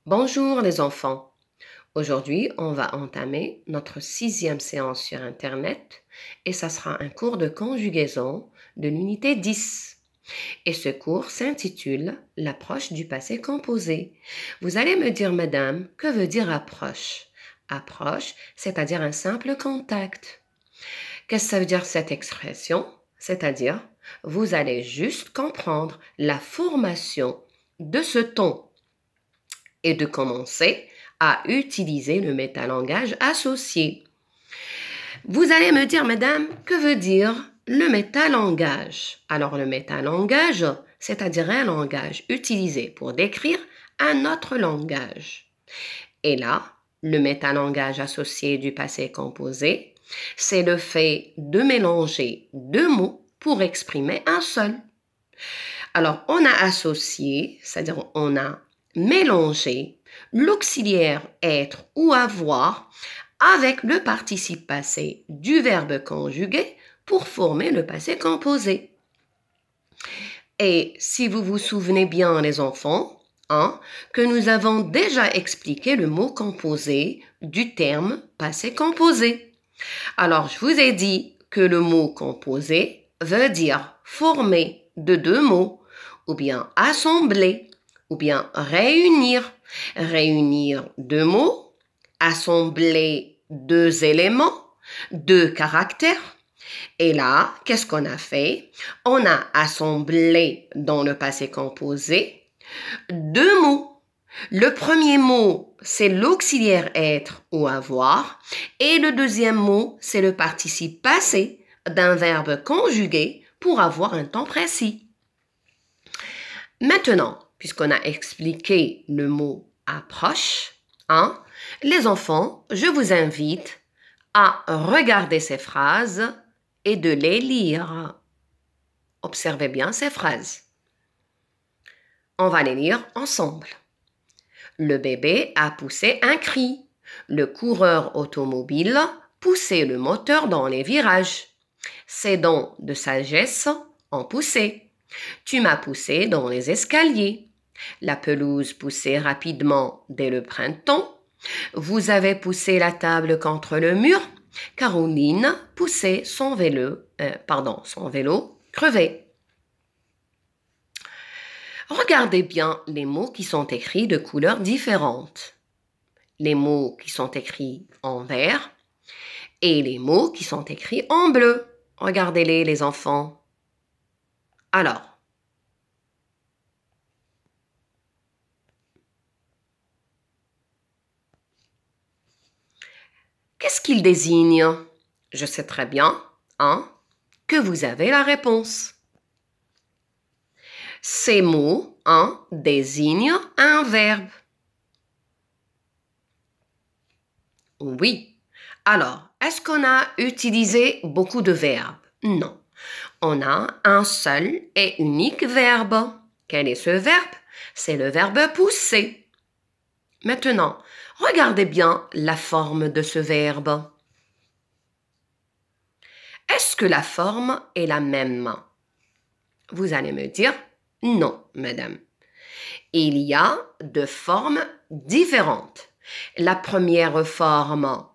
Bonjour les enfants. Aujourd'hui, on va entamer notre 6e séance sur Internet et ça sera un cours de conjugaison de l'unité 10. Et ce cours s'intitule l'approche du passé composé. Vous allez me dire, madame, que veut dire approche? Approche, c'est-à-dire un simple contact. Qu'est-ce que ça veut dire cette expression? C'est-à-dire, vous allez juste comprendre la formation de ce ton et de commencer à utiliser le métalangage associé. Vous allez me dire, madame, que veut dire le métalangage? Alors, le métalangage, c'est-à-dire un langage utilisé pour décrire un autre langage. Et là, le métalangage associé du passé composé, c'est le fait de mélanger deux mots pour exprimer un seul. Alors, on a associé, c'est-à-dire on a mélangé l'auxiliaire être ou avoir avec le participe passé du verbe conjugué pour former le passé composé. Et si vous vous souvenez bien, les enfants, que nous avons déjà expliqué le mot composé du terme passé composé. Alors, je vous ai dit que le mot composé veut dire former de deux mots, ou bien assembler, ou bien réunir. Réunir deux mots, assembler deux éléments, deux caractères. Et là, qu'est-ce qu'on a fait? On a assemblé dans le passé composé deux mots. Le premier mot, c'est l'auxiliaire être ou avoir, et le deuxième mot, c'est le participe passé d'un verbe conjugué pour avoir un temps précis. Maintenant, puisqu'on a expliqué le mot approche, les enfants, je vous invite à regarder ces phrases et de les lire. Observez bien ces phrases. On va les lire ensemble. Le bébé a poussé un cri. Le coureur automobile poussait le moteur dans les virages. Ses dents de sagesse ont poussé. Tu m'as poussé dans les escaliers. La pelouse poussait rapidement dès le printemps. Vous avez poussé la table contre le mur. Caroline poussait son vélo crevé. Regardez bien les mots qui sont écrits de couleurs différentes. Les mots qui sont écrits en vert et les mots qui sont écrits en bleu. Regardez-les, les enfants. Alors, qu'est-ce qu'ils désignent? Je sais très bien, que vous avez la réponse. Ces mots, désignent un verbe. Oui. Alors, est-ce qu'on a utilisé beaucoup de verbes? Non. On a un seul et unique verbe. Quel est ce verbe? C'est le verbe pousser. Maintenant, regardez bien la forme de ce verbe. Est-ce que la forme est la même? Vous allez me dire non, madame. Il y a deux formes différentes. La première forme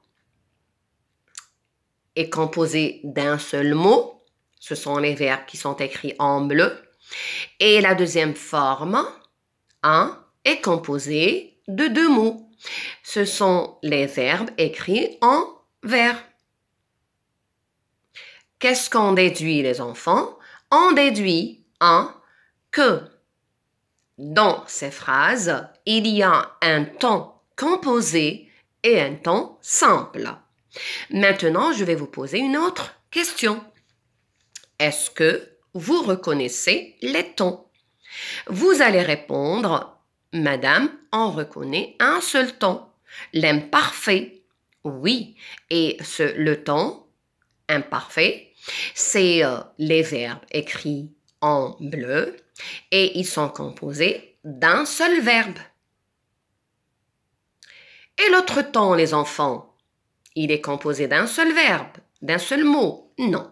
est composée d'un seul mot. Ce sont les verbes qui sont écrits en bleu. Et la deuxième forme est composée de deux mots. Ce sont les verbes écrits en vert. Qu'est-ce qu'on déduit, les enfants? On déduit que dans ces phrases, il y a un temps composé et un temps simple. Maintenant, je vais vous poser une autre question. Est-ce que vous reconnaissez les tons? Vous allez répondre, madame, on reconnaît un seul ton, l'imparfait. Oui, et le ton imparfait, c'est les verbes écrits en bleu et ils sont composés d'un seul verbe. Et l'autre ton, les enfants, il est composé d'un seul verbe, d'un seul mot? Non,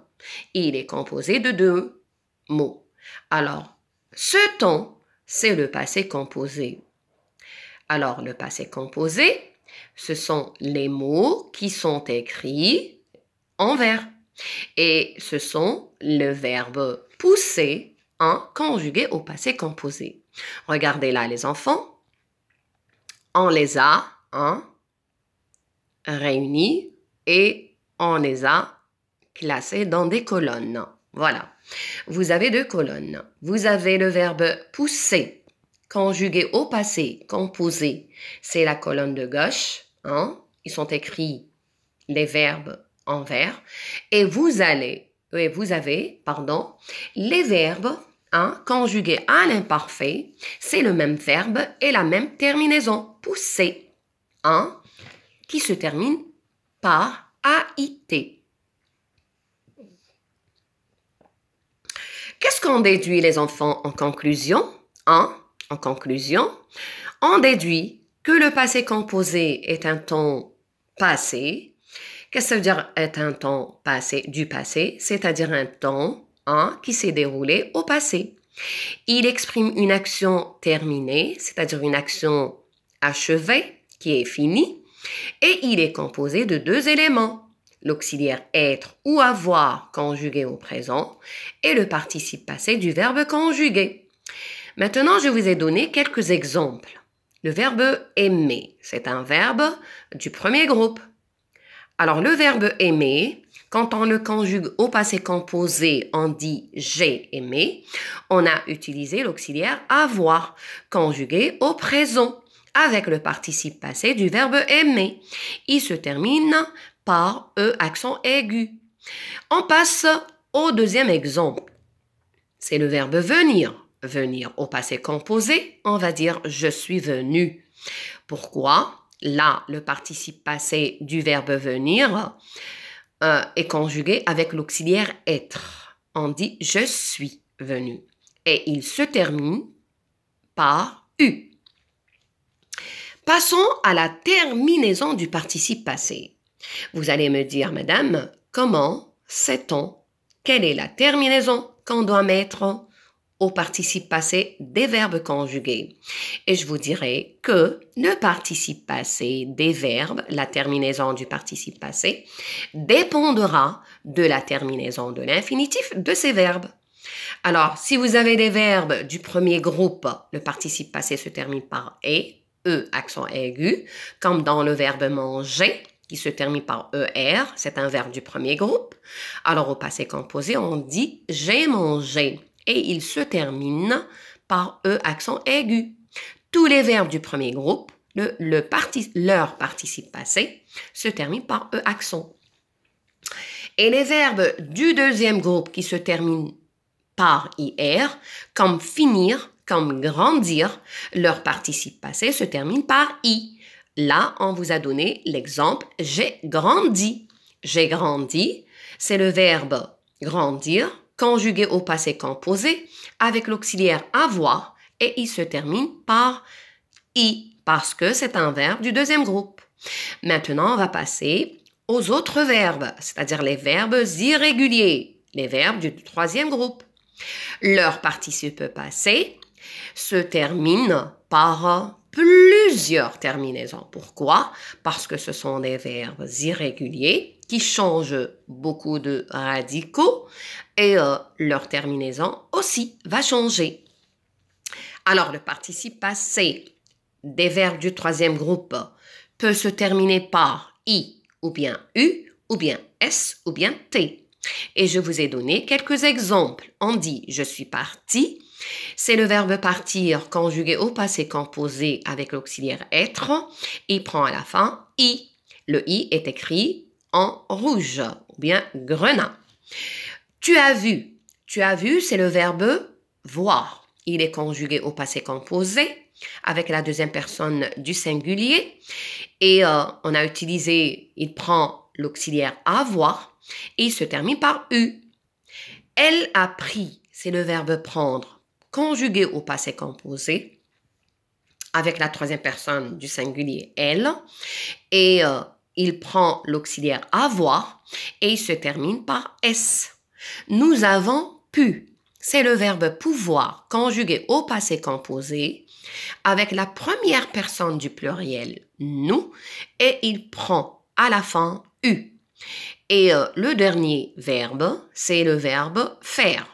il est composé de deux mots. Alors, ce ton, c'est le passé composé. Alors, le passé composé, ce sont les mots qui sont écrits en vers. Et ce sont le verbe pousser conjugué au passé composé. Regardez là les enfants. On les a réunis et on les a classés dans des colonnes. Voilà. Vous avez 2 colonnes. Vous avez le verbe pousser conjugué au passé composé. C'est la colonne de gauche. Ils sont écrits les verbes en vers. Et vous avez, les verbes conjugués à l'imparfait. C'est le même verbe et la même terminaison. Pousser, qui se termine par AIT. Qu'est-ce qu'on déduit, les enfants, en conclusion? En conclusion, on déduit que le passé composé est un temps passé. Qu'est-ce que ça veut dire être un temps passé du passé? C'est-à-dire un temps qui s'est déroulé au passé. Il exprime une action terminée, c'est-à-dire une action achevée, qui est finie, et il est composé de 2 éléments, l'auxiliaire être ou avoir conjugué au présent et le participe passé du verbe conjugué. Maintenant, je vous ai donné quelques exemples. Le verbe aimer, c'est un verbe du premier groupe. Alors, le verbe aimer, quand on le conjugue au passé composé, on dit j'ai aimé. On a utilisé l'auxiliaire avoir conjugué au présent avec le participe passé du verbe aimer. Il se termine par E accent aigu. On passe au deuxième exemple. C'est le verbe venir. Venir au passé composé, on va dire je suis venu. Pourquoi? Là, le participe passé du verbe venir est conjugué avec l'auxiliaire être. On dit je suis venu. Et il se termine par U. Passons à la terminaison du participe passé. Vous allez me dire, madame, comment sait-on quelle est la terminaison qu'on doit mettre au participe passé des verbes conjugués? Et je vous dirai que le participe passé des verbes, la terminaison du participe passé, dépendra de la terminaison de l'infinitif de ces verbes. Alors, si vous avez des verbes du premier groupe, le participe passé se termine par E, accent aigu, comme dans le verbe manger, qui se termine par ER, c'est un verbe du premier groupe. Alors, au passé composé, on dit j'ai mangé et il se termine par E, accent aigu. Tous les verbes du premier groupe, leur participe passé se termine par E, accent. Et les verbes du deuxième groupe qui se terminent par IR, comme finir, comme grandir, leur participe passé se termine par I. Là, on vous a donné l'exemple « j'ai grandi ». J'ai grandi, c'est le verbe grandir, conjugué au passé composé, avec l'auxiliaire avoir, et il se termine par I, parce que c'est un verbe du deuxième groupe. Maintenant, on va passer aux autres verbes, c'est-à-dire les verbes irréguliers, les verbes du troisième groupe. Leur participe passé se termine par plusieurs terminaisons. Pourquoi? Parce que ce sont des verbes irréguliers qui changent beaucoup de radicaux et leur terminaison aussi va changer. Alors, le participe passé des verbes du troisième groupe peut se terminer par I ou bien U ou bien S ou bien T. Et je vous ai donné quelques exemples. On dit « je suis parti ». C'est le verbe partir conjugué au passé composé avec l'auxiliaire être. Il prend à la fin « i ». Le « i » est écrit en rouge ou bien grenat. Tu as vu. Tu as vu, c'est le verbe voir. Il est conjugué au passé composé avec la deuxième personne du singulier. Et on a utilisé, il prend l'auxiliaire avoir et il se termine par U. Elle a pris, c'est le verbe prendre, conjugué au passé composé avec la troisième personne du singulier elle. Et il prend l'auxiliaire avoir et il se termine par S. Nous avons pu. c'est le verbe pouvoir conjugué au passé composé avec la première personne du pluriel nous et il prend à la fin eu. Et le dernier verbe, c'est le verbe faire.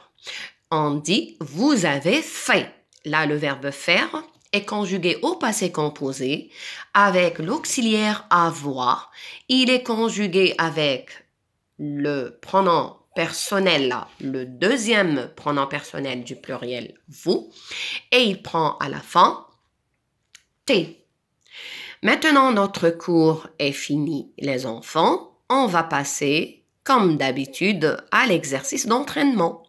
On dit vous avez fait. Là, le verbe faire est conjugué au passé composé avec l'auxiliaire avoir. Il est conjugué avec le pronom personnel, le deuxième pronom personnel du pluriel vous, et il prend à la fin t. Maintenant, notre cours est fini, les enfants. On va passer, comme d'habitude, à l'exercice d'entraînement.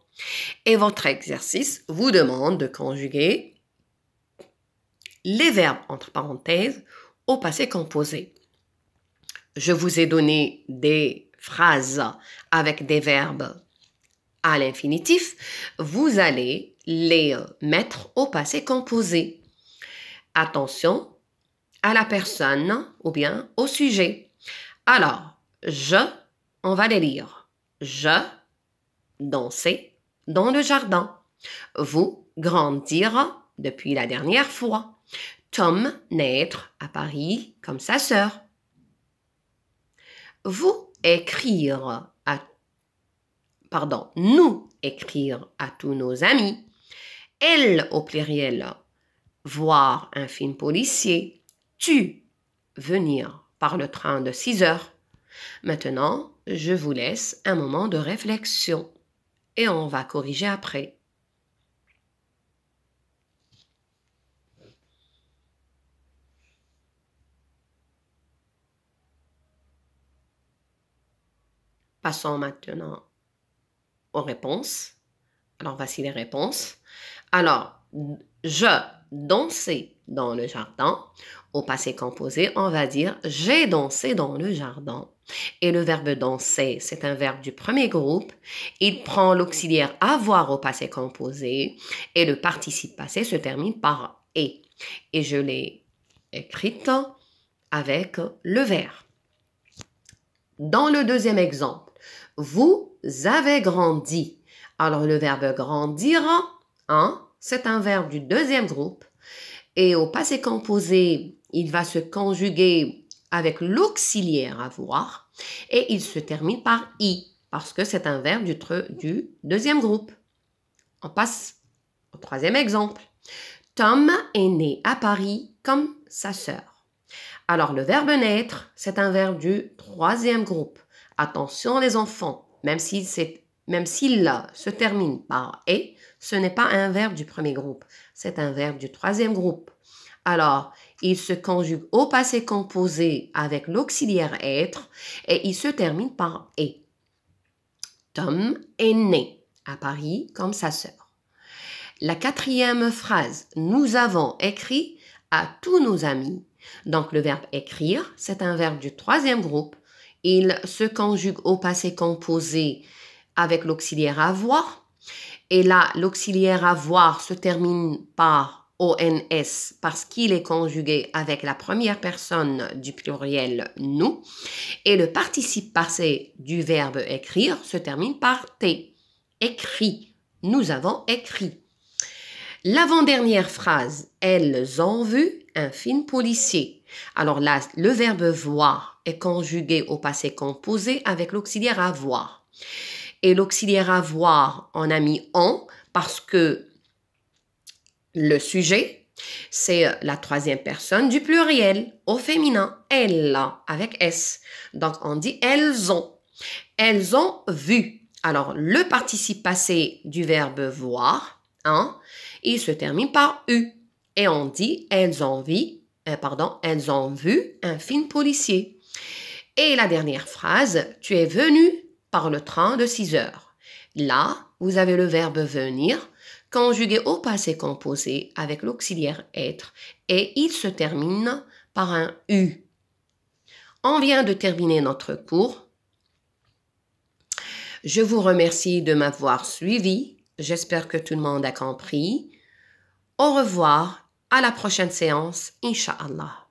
Et votre exercice vous demande de conjuguer les verbes entre parenthèses au passé composé. Je vous ai donné des phrases avec des verbes à l'infinitif. Vous allez les mettre au passé composé. Attention à la personne ou bien au sujet. Alors, on va les lire. Je dansais dans le jardin. Vous grandir depuis la dernière fois. Tom naître à Paris comme sa sœur. Nous écrire à tous nos amis. Elle au pluriel, voir un film policier. Tu venir par le train de 6 heures. Maintenant, je vous laisse un moment de réflexion et on va corriger après. Passons maintenant aux réponses. Alors, voici les réponses. Alors, je dansais dans le jardin. Au passé composé, on va dire « j'ai dansé dans le jardin ». Et le verbe « danser », c'est un verbe du premier groupe. Il prend l'auxiliaire « avoir » au passé composé et le participe passé se termine par « et ». Et je l'ai écrite avec le verbe. Dans le deuxième exemple, vous avez grandi. Alors, le verbe grandir, c'est un verbe du deuxième groupe. Et au passé composé, il va se conjuguer avec l'auxiliaire avoir. Et il se termine par i, parce que c'est un verbe du deuxième groupe. On passe au troisième exemple. Tom est né à Paris comme sa sœur. Alors, le verbe naître, c'est un verbe du troisième groupe. Attention les enfants, même s'il se termine par « et », ce n'est pas un verbe du premier groupe, c'est un verbe du troisième groupe. Alors, il se conjugue au passé composé avec l'auxiliaire « être » et il se termine par « et ». Tom est né à Paris comme sa sœur. La quatrième phrase, nous avons écrit à tous nos amis. Donc, le verbe écrire, c'est un verbe du troisième groupe. Il se conjugue au passé composé avec l'auxiliaire avoir. Et là, l'auxiliaire avoir se termine par ONS parce qu'il est conjugué avec la première personne du pluriel nous. Et le participe passé du verbe écrire se termine par T. Écrit. Nous avons écrit. L'avant-dernière phrase, elles ont vu un film policier. Alors là, le verbe voir est conjugué au passé composé avec l'auxiliaire avoir. Et l'auxiliaire avoir, on a mis on parce que le sujet, c'est la troisième personne du pluriel au féminin, elle, avec S. Donc, on dit elles ont. Elles ont vu. Alors, le participe passé du verbe voir, il se termine par U. Et on dit elles ont vu un film policier. Et la dernière phrase, tu es venu par le train de 6 heures. Là, vous avez le verbe venir conjugué au passé composé avec l'auxiliaire être et il se termine par un U. On vient de terminer notre cours. Je vous remercie de m'avoir suivi. J'espère que tout le monde a compris. Au revoir, à la prochaine séance, Inch'Allah.